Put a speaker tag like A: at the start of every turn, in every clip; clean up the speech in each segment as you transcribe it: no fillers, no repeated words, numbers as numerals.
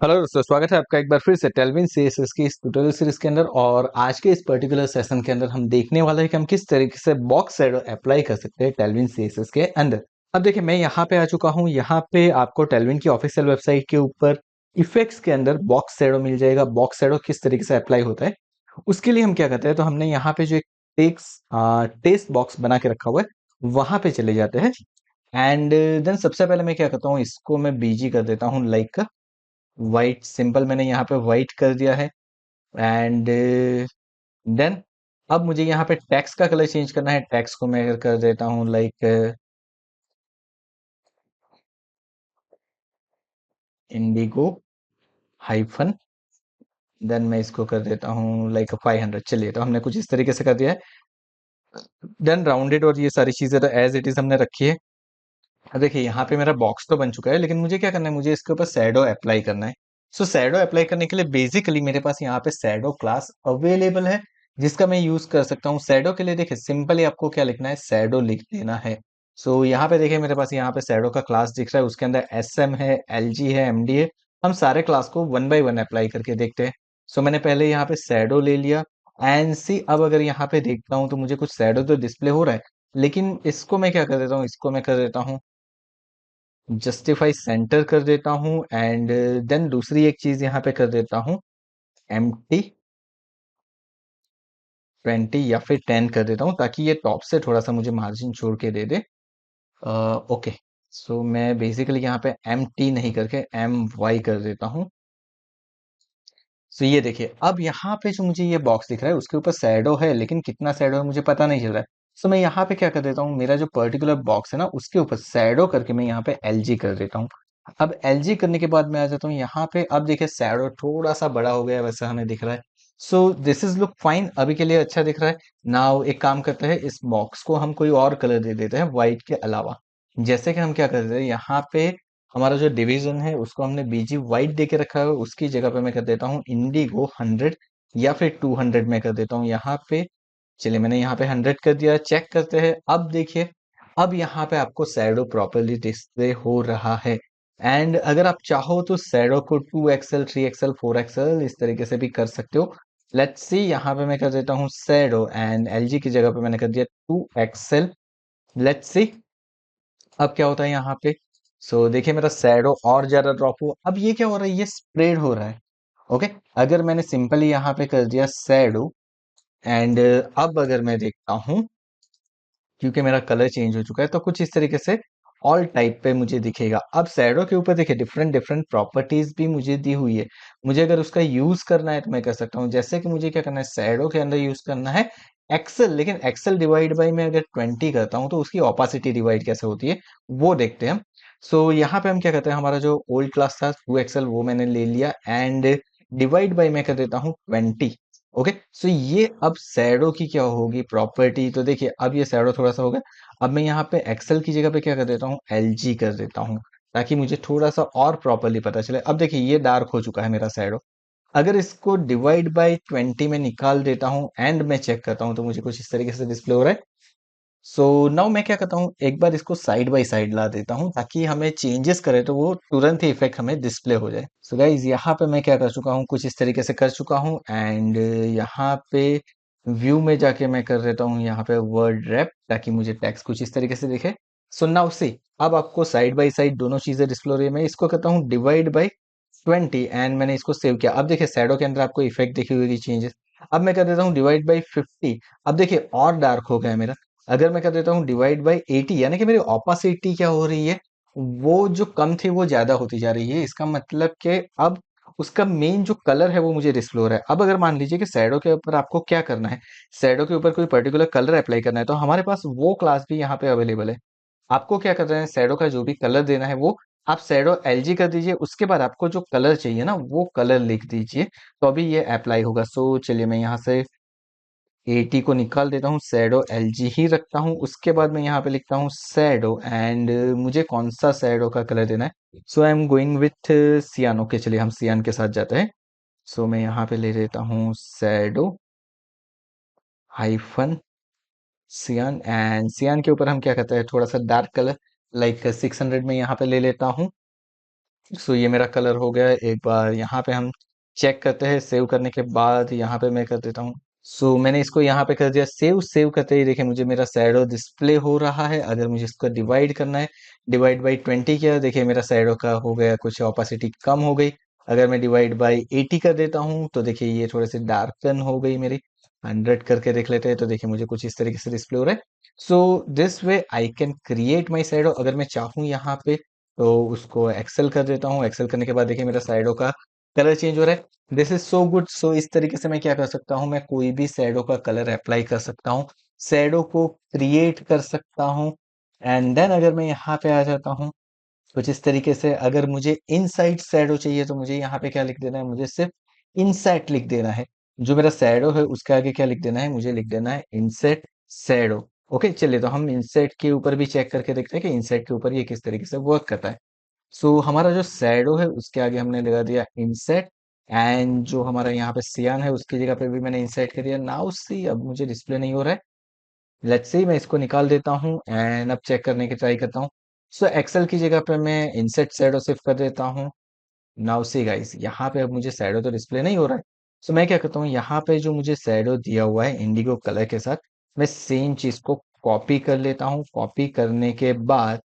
A: Hello दोस्तों, स्वागत है आपका एक बार फिर से टेलविन सीएसएस की इस ट्यूटोरियल सीरीज के अंदर। और आज के इस पर्टिकुलर सेशन के अंदर हम देखने वाले हैं कि हम किस तरीके से बॉक्स शैडो अप्लाई कर सकते हैं टेलविन सीएसएस के अंदर। अब देखिए, मैं यहाँ पे आ चुका हूँ। यहाँ पे आपको टेलविन की ऑफिशियल वेबसाइट के ऊपर इफेक्ट्स के अंदर बॉक्स शैडो मिल जाएगा। बॉक्स शैडो किस तरीके से अप्लाई होता है उसके लिए हम क्या करते हैं, तो हमने यहाँ पे जो एक टेक्स्ट बॉक्स बना के रखा हुआ है वहां पे चले जाते हैं। एंड देन सबसे पहले मैं क्या करता हूँ, इसको मैं बीजी कर देता हूँ, लाइक वाइट सिंपल मैंने यहाँ पे वाइट कर दिया है। एंड देन अब मुझे यहाँ पे टेक्स्ट का कलर चेंज करना है। टेक्स्ट को मैं कर देता हूँ लाइक इंडिगो हाइफन, देन मैं इसको कर देता हूँ लाइक 500। चलिए, तो हमने कुछ इस तरीके से कर दिया है। देन राउंडेड और ये सारी चीजें तो एज इट इज हमने रखी है। अब देखिए, यहाँ पे मेरा बॉक्स तो बन चुका है, लेकिन मुझे क्या करना है, मुझे इसके ऊपर शैडो अप्लाई करना है। सो शैडो अप्लाई करने के लिए बेसिकली मेरे पास यहाँ पे शैडो क्लास अवेलेबल है, जिसका मैं यूज कर सकता हूँ। शैडो के लिए देखिए, सिंपली आपको क्या लिखना है, शैडो लिख देना है। सो यहाँ पे देखिए, मेरे पास यहाँ पे शैडो का क्लास दिख रहा है, उसके अंदर एस एम है, एल जी है, एम डी है। हम सारे क्लास को वन बाई वन अप्लाई करके देखते हैं। सो मैंने पहले यहाँ पे शैडो ले लिया। एंड सी, अब अगर यहाँ पे देखता हूँ तो मुझे कुछ शैडो तो डिस्प्ले हो रहा है, लेकिन इसको मैं क्या कर देता हूँ, इसको मैं कर देता हूँ जस्टिफाई सेंटर कर देता हूं। एंड देन दूसरी एक चीज यहाँ पे कर देता हूँ, MT 20 या फिर 10 कर देता हूँ, ताकि ये टॉप से थोड़ा सा मुझे मार्जिन छोड़ के दे दे। ओके। सो मैं बेसिकली यहाँ पे MT नहीं करके MY कर देता हूँ। सो ये देखिए, अब यहाँ पे जो मुझे ये बॉक्स दिख रहा है उसके ऊपर शैडो है, लेकिन कितना शैडो है मुझे पता नहीं चल रहा है। सो मैं यहाँ पे क्या कर देता हूँ, मेरा जो पर्टिकुलर बॉक्स है ना उसके ऊपर शैडो करके मैं यहाँ पे LG कर देता हूँ। अब LG करने के बाद मैं आ जाता हूँ यहाँ पे। अब देखिए, शैडो थोड़ा सा बड़ा हो गया है, वैसा हमें दिख रहा है। So this is look fine, अभी के लिए अच्छा दिख रहा है। नाउ एक काम करते हैं, इस बॉक्स को हम कोई और कलर दे देते हैं व्हाइट के अलावा। जैसे कि हम क्या करते हैं, यहाँ पे हमारा जो डिवीजन है उसको हमने बीजी वाइट दे के रखा है, उसकी जगह पे मैं कर देता हूँ इंडिगो 100 या फिर 200 में कर देता हूँ यहाँ पे। चलिए, मैंने यहाँ पे 100 कर दिया। चेक करते हैं। अब देखिए, अब यहाँ पे आपको शैडो प्रॉपरली डिस्प्ले हो रहा है। एंड अगर आप चाहो तो शैडो को 2XL 3XL 4XL इस तरीके से भी कर सकते हो। लेट्स सी, यहाँ पे मैं कर देता हूँ शैडो, एंड LG की जगह पे मैंने कर दिया 2XL। लेट्स सी अब क्या होता है यहाँ पे। सो देखिए, मेरा शैडो और ज्यादा ड्रॉप हुआ। अब ये क्या हो रहा है, ये स्प्रेड हो रहा है। ओके। अगर मैंने सिंपली यहाँ पे कर दिया शैडो, एंड अब अगर मैं देखता हूँ, क्योंकि मेरा कलर चेंज हो चुका है, तो कुछ इस तरीके से ऑल टाइप पे मुझे दिखेगा। अब शैडो के ऊपर देखिए, डिफरेंट डिफरेंट प्रॉपर्टीज भी मुझे दी हुई है। मुझे अगर उसका यूज करना है तो मैं कर सकता हूँ। जैसे कि मुझे क्या करना है, शैडो के अंदर यूज करना है एक्सेल, लेकिन एक्सेल डिवाइड बाई मैं अगर 20 करता हूँ तो उसकी ऑपासिटी डिवाइड कैसे होती है वो देखते हैं हम। सो यहाँ पे हम क्या करते हैं, हमारा जो ओल्ड क्लास था 2XL वो मैंने ले लिया, एंड डिवाइड बाई मैं कर देता हूँ 20। ओके। सो ये अब शैडो की क्या होगी प्रॉपर्टी, तो देखिए, अब ये शैडो थोड़ा सा हो गया। अब मैं यहाँ पे एक्सेल की जगह पे क्या कर देता हूँ, LG कर देता हूँ, ताकि मुझे थोड़ा सा और प्रॉपरली पता चले। अब देखिए, ये डार्क हो चुका है मेरा शैडो। अगर इसको डिवाइड बाय 20 में निकाल देता हूँ एंड मैं चेक करता हूँ, तो मुझे कुछ इस तरीके से डिस्प्ले हो रहा है। सो नाउ मैं क्या करता हूँ, एक बार इसको साइड बाय साइड ला देता हूँ, ताकि हमें चेंजेस करे तो वो तुरंत ही इफेक्ट हमें डिस्प्ले हो जाए। सो गाइज, यहाँ पे मैं क्या कर चुका हूँ, कुछ इस तरीके से कर चुका हूँ। एंड यहाँ पे व्यू में जाके मैं कर देता हूँ यहाँ पे वर्ड रैप, ताकि मुझे टेक्स्ट कुछ इस तरीके से दिखे। सो नाउ सी, अब आपको साइड बाय साइड दोनों चीजें डिस्प्ले हो रही है। मैं इसको करता हूँ डिवाइड बाई 20, एंड मैंने इसको सेव किया। अब देखिए, शैडो के अंदर आपको इफेक्ट दिखी हुई चेंजेस। अब मैं कर देता हूँ डिवाइड बाई 50। अब देखिए, और डार्क हो गया मेरा। अगर मैं कर देता हूँ डिवाइड बाई 80, यानी कि मेरी ऑपासिटी क्या हो रही है, वो जो कम थी वो ज्यादा होती जा रही है। इसका मतलब कि अब उसका मेन जो कलर है वो मुझे डिस्प्ले हो रहा है। अब अगर मान लीजिए कि शैडो के ऊपर आपको क्या करना है, शैडो के ऊपर कोई पर्टिकुलर कलर अप्लाई करना है, तो हमारे पास वो क्लास भी यहाँ पे अवेलेबल है। आपको क्या करना है, शैडो का जो भी कलर देना है वो आप शैडो LG कर दीजिए। उसके बाद आपको जो कलर चाहिए ना वो कलर लिख दीजिए, तो अभी ये अप्लाई होगा। सो चलिए, मैं यहाँ से 80 को निकाल देता हूँ, शैडो LG ही रखता हूँ। उसके बाद मैं यहाँ पे लिखता हूँ शैडो, एंड मुझे कौन सा शैडो का कलर देना है। सो आई एम गोइंग विथ सियान। ओके, चलिए हम सियान के साथ जाते हैं। सो मैं यहाँ पे ले लेता हूँ शैडो हाइफन सियान, एंड सियान के ऊपर हम क्या करते हैं, थोड़ा सा डार्क कलर लाइक 600 में यहाँ पे ले लेता हूँ। सो ये मेरा कलर हो गया है। एक बार यहाँ पे हम चेक करते हैं, सेव करने के बाद यहाँ पे मैं कर देता हूँ। सो मैंने इसको यहाँ पे कर दिया सेव। सेव करते ही देखिए मुझे मेरा शैडो डिस्प्ले हो रहा है। अगर मुझे इसको डिवाइड करना है, डिवाइड बाई 20 किया, देखिए मेरा शैडो का हो गया, कुछ ओपासिटी कम हो गई। अगर मैं डिवाइड बाई 80 कर देता हूँ तो देखिए ये थोड़े से डार्कन हो गई मेरी। 100 करके देख लेते हैं तो देखिए मुझे कुछ इस तरीके से डिस्प्ले हो रहा है। So this way I can create my shadow. अगर मैं चाहूँ यहाँ पे तो उसको एक्सेल कर देता हूँ। एक्सेल करने के बाद देखिए मेरा शैडो का कलर चेंज हो रहा है। This is so good. So इस तरीके से मैं क्या कर सकता हूँ, मैं कोई भी शैडो का कलर अप्लाई कर सकता हूँ, शैडो को क्रिएट कर सकता हूँ। एंड देन अगर मैं यहाँ पे आ जाता हूँ कुछ इस तरीके से, अगर मुझे इनसाइड शैडो चाहिए तो मुझे यहाँ पे क्या लिख देना है, मुझे सिर्फ इनसेट लिख देना है। जो मेरा शैडो है उसके आगे क्या लिख देना है, मुझे लिख देना है इनसेट शैडो। ओके, चलिए तो हम इनसेट के ऊपर भी चेक करके देखते हैं कि इनसेट के ऊपर ये किस तरीके से वर्क करता है। सो हमारा जो शैडो है उसके आगे हमने लगा दिया इंसेट। एंड जो हमारा यहाँ पे सियान है उसकी जगह पे भी मैंने इंसेट कर दिया। नाउ सी, अब मुझे डिस्प्ले नहीं हो रहा है। लेट्स सी, मैं इसको निकाल देता हूँ एंड अब चेक करने की ट्राई करता हूँ। सो एक्सेल की जगह पे मैं इंसेट शैडो शिफ्ट कर देता हूँ। नाउ सी गाइस, यहाँ पे अब मुझे शैडो तो डिस्प्ले नहीं हो रहा है। सो मैं क्या करता हूँ, यहाँ पे जो मुझे शैडो दिया हुआ है इंडिगो कलर के साथ, मैं सेम चीज को कॉपी कर लेता हूँ। कॉपी करने के बाद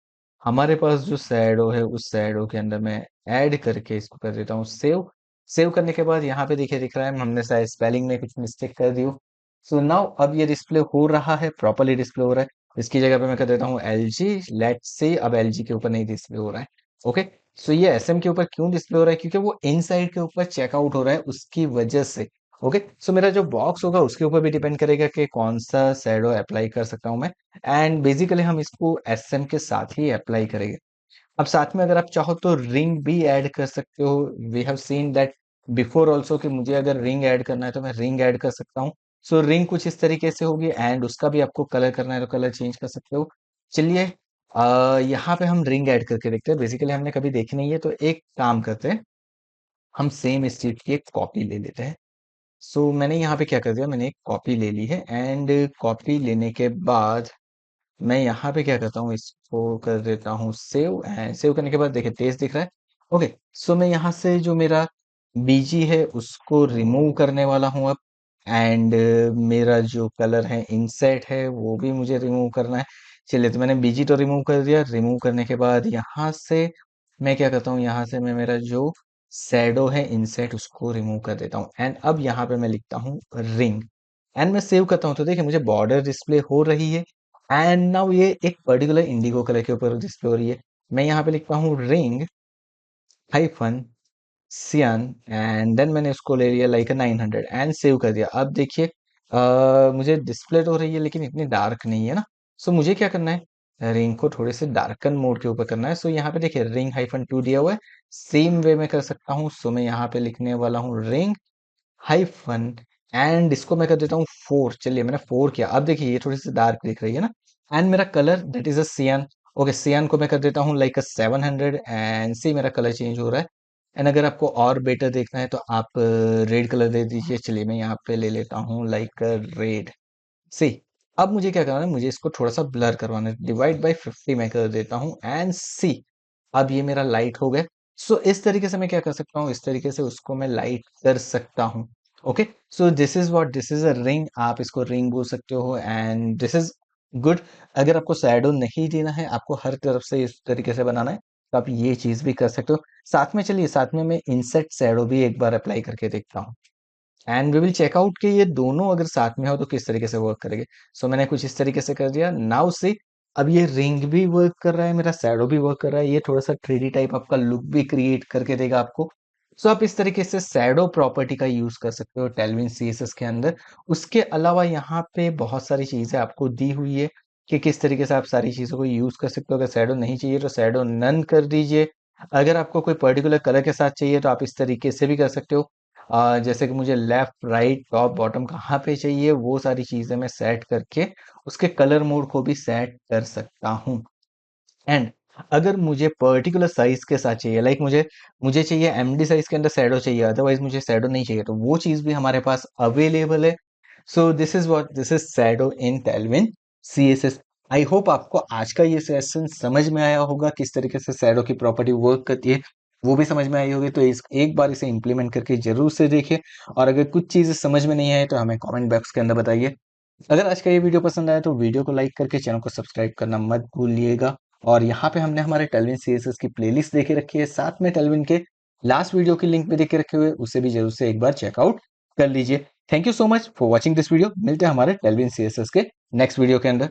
A: हमारे पास जो शैडो है उस शैडो के अंदर मैं ऐड करके इसको कर देता हूँ सेव। सेव करने के बाद यहाँ पे देखिए दिख रहा है हमने शायद स्पेलिंग में कुछ मिस्टेक कर दी हो। सो नाउ अब ये डिस्प्ले हो रहा है, प्रॉपरली डिस्प्ले हो रहा है। इसकी जगह पे मैं कर देता हूँ एल जी। लेट्स से अब एल जी के ऊपर नहीं डिस्प्ले हो रहा है। ओके, सो ये एसएम के ऊपर क्यों डिस्प्ले हो रहा है, क्योंकि वो इनसाइड के ऊपर चेकआउट हो रहा है उसकी वजह से। ओके, सो मेरा जो बॉक्स होगा उसके ऊपर भी डिपेंड करेगा कि कौन सा शैडो अप्लाई कर सकता हूँ मैं। एंड बेसिकली हम इसको एसएम के साथ ही अप्लाई करेंगे। अब साथ में अगर आप चाहो तो रिंग भी ऐड कर सकते हो। We have seen that before also कि मुझे अगर रिंग ऐड करना है तो मैं रिंग ऐड कर सकता हूँ। सो रिंग कुछ इस तरीके से होगी एंड उसका भी आपको कलर करना है तो कलर चेंज कर सकते हो। चलिए, यहाँ पे हम रिंग ऐड करके देखते हैं। बेसिकली हमने कभी देखी नहीं है तो एक काम करते हैं, हम सेम इस चीज की एक कॉपी ले लेते हैं। सो मैंने यहाँ पे क्या कर दिया, मैंने एक कॉपी ले ली है एंड कॉपी लेने के बाद मैं यहाँ पे क्या करता हूँ, इसको कर देता हूँ सेव। एंड सेव करने के बाद देखिए तेज दिख रहा है। ओके, सो मैं यहाँ से जो मेरा बीजी है उसको रिमूव करने वाला हूँ अब। एंड मेरा जो कलर है इनसेट है वो भी मुझे रिमूव करना है। चलिए, तो मैंने बीजी तो रिमूव कर दिया। रिमूव करने के बाद यहाँ से मैं क्या करता हूँ, यहाँ से मैं मेरा जो शैडो है इनसेट उसको रिमूव कर देता हूँ। एंड अब यहाँ पे मैं लिखता हूँ रिंग एंड मैं सेव करता हूँ तो देखिए मुझे बॉर्डर डिस्प्ले हो रही है। एंड नाउ ये एक पर्टिकुलर इंडिगो कलर के ऊपर डिस्प्ले हो रही है। मैं यहाँ पे लिखता हूँ रिंग हाइफन सियान एंड देन मैंने उसको ले लिया लाइक 900 एंड सेव कर दिया। अब देखिए मुझे डिस्प्ले तो हो रही है लेकिन इतनी डार्क नहीं है ना। सो मुझे क्या करना है, रिंग को थोड़े से डार्कन मोड के ऊपर करना है। सो यहाँ पे देखिए रिंग हाइफन 2 दिया हुआ है। सेम वे में कर सकता हूँ। सो मैं यहाँ पे लिखने वाला हूँ रिंग हाइफन एंड इसको मैं कर देता हूँ 4। चलिए, मैंने 4 किया। अब देखिए ये थोड़ी सी डार्क दिख रही है ना। एंड मेरा कलर दैट इज अ सियान। ओके, सियान को मैं कर देता हूँ लाइक 700 एंड सी मेरा कलर चेंज हो रहा है। एंड अगर आपको और बेटर देखना है तो आप रेड कलर दे दीजिए। चलिए, मैं यहाँ पे ले लेता हूँ लाइक रेड। सी, अब मुझे क्या करना है, मुझे इसको थोड़ा सा ब्लर करवाना है। डिवाइड बाई 50 मैं कर देता हूँ एंड सी, अब ये मेरा लाइट हो गया। सो इस तरीके से मैं क्या कर सकता हूँ, इस तरीके से उसको मैं लाइट कर सकता हूँ। Okay, so this is what, this is a ring. आप इसको रिंग बोल सकते हो एंड दिस इज गुड। अगर आपको शैडो नहीं देना है, आपको हर तरफ से इस तरीके से बनाना है तो आप ये चीज भी कर सकते हो। साथ में चलिए, साथ में मैं इंसेट शैडो भी एक बार अप्लाई करके देखता हूँ and we will check out कि ये दोनों अगर साथ में हो तो किस तरीके से वर्क करेंगे। सो मैंने कुछ इस तरीके से कर दिया। नाउ से अब ये रिंग भी वर्क कर रहा है, मेरा शैडो भी वर्क कर रहा है। ये थोड़ा सा 3D टाइप आपका लुक भी क्रिएट करके देगा आपको। सो आप इस तरीके से शैडो प्रॉपर्टी का यूज कर सकते हो टेलविन सीएसएस के अंदर। उसके अलावा यहाँ पे बहुत सारी चीजें आपको दी हुई है कि किस तरीके से आप सारी चीजों को यूज कर सकते हो। अगर शैडो नहीं चाहिए तो शैडो नन कर दीजिए। अगर आपको कोई पर्टिकुलर कलर के साथ चाहिए तो आप इस तरीके से भी कर सकते हो। जैसे कि मुझे लेफ्ट राइट टॉप बॉटम कहाँ पे चाहिए वो सारी चीजें मैं सेट करके उसके कलर मोड को भी सेट कर सकता हूँ। एंड अगर मुझे पर्टिकुलर साइज के साथ चाहिए, लाइक मुझे मुझे चाहिए एमडी साइज के अंदर शैडो चाहिए, अदरवाइज मुझे शैडो नहीं चाहिए, तो वो चीज भी हमारे पास अवेलेबल है। So this is shadow in Tailwind CSS. I hope आपको आज का ये सेशन समझ में आया होगा किस तरीके से शैडो की प्रॉपर्टी वर्क करती है। वो भी समझ में आई होगी, तो इस एक बार इसे इम्प्लीमेंट करके जरूर से देखिए। और अगर कुछ चीज़ें समझ में नहीं आए तो हमें कमेंट बॉक्स के अंदर बताइए। अगर आज का ये वीडियो पसंद आया तो वीडियो को लाइक करके चैनल को सब्सक्राइब करना मत भूलिएगा। और यहाँ पे हमने हमारे टेलविन सीएसएस की प्लेलिस्ट देके रखी है, साथ में टेलविन के लास्ट वीडियो की लिंक भी देके रखे हुए, उसे भी जरूर से एक बार चेकआउट कर लीजिए। Thank you so much for watching this video. मिलते हैं हमारे टेलविन सीएसएस के नेक्स्ट वीडियो के अंदर।